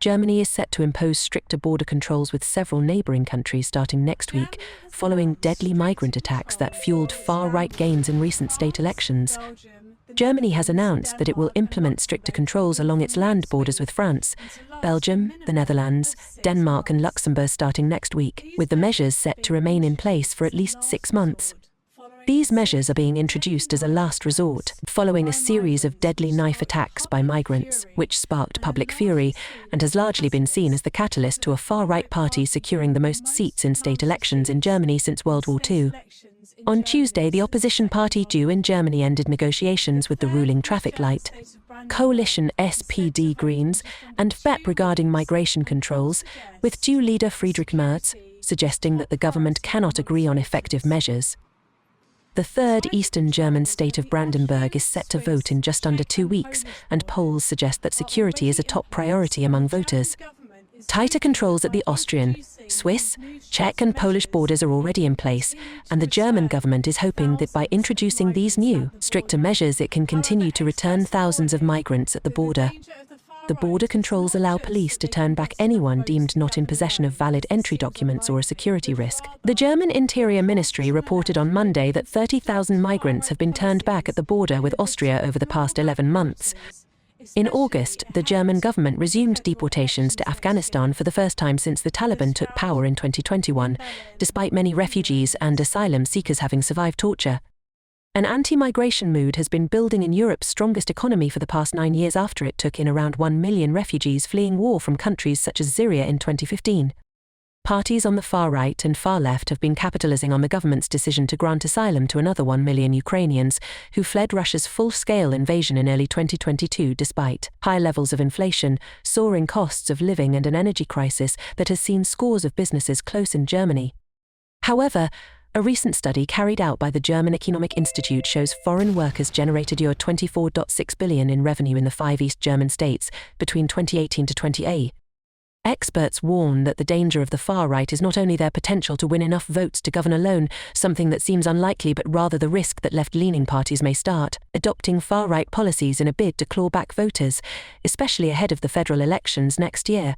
Germany is set to impose stricter border controls with several neighbouring countries starting next week, following deadly migrant attacks that fueled far-right gains in recent state elections. Germany has announced that it will implement stricter controls along its land borders with France, Belgium, the Netherlands, Denmark and Luxembourg starting next week, with the measures set to remain in place for at least 6 months. These measures are being introduced as a last resort, following a series of deadly knife attacks by migrants, which sparked public fury and has largely been seen as the catalyst to a far-right party securing the most seats in state elections in Germany since World War II. On Tuesday, the opposition party DU in Germany ended negotiations with the ruling traffic light coalition SPD Greens and FEP regarding migration controls, with DU leader Friedrich Merz suggesting that the government cannot agree on effective measures. The third Eastern German state of Brandenburg is set to vote in just under 2 weeks, and polls suggest that security is a top priority among voters. Tighter controls at the Austrian, Swiss, Czech and Polish borders are already in place, and the German government is hoping that by introducing these new, stricter measures it can continue to return thousands of migrants at the border. The border controls allow police to turn back anyone deemed not in possession of valid entry documents or a security risk. The German Interior Ministry reported on Monday that 30,000 migrants have been turned back at the border with Austria over the past 11 months. In August, the German government resumed deportations to Afghanistan for the first time since the Taliban took power in 2021, despite many refugees and asylum seekers having survived torture. An anti-migration mood has been building in Europe's strongest economy for the past 9 years after it took in around 1 million refugees fleeing war from countries such as Syria in 2015. Parties on the far right and far left have been capitalizing on the government's decision to grant asylum to another 1 million Ukrainians who fled Russia's full-scale invasion in early 2022 despite high levels of inflation, soaring costs of living and an energy crisis that has seen scores of businesses close in Germany. However, a recent study carried out by the German Economic Institute shows foreign workers generated euro 24.6 billion in revenue in the 5 East German states between 2018 to 2020. Experts warn that the danger of the far right is not only their potential to win enough votes to govern alone, something that seems unlikely, but rather the risk that left-leaning parties may start adopting far-right policies in a bid to claw back voters, especially ahead of the federal elections next year.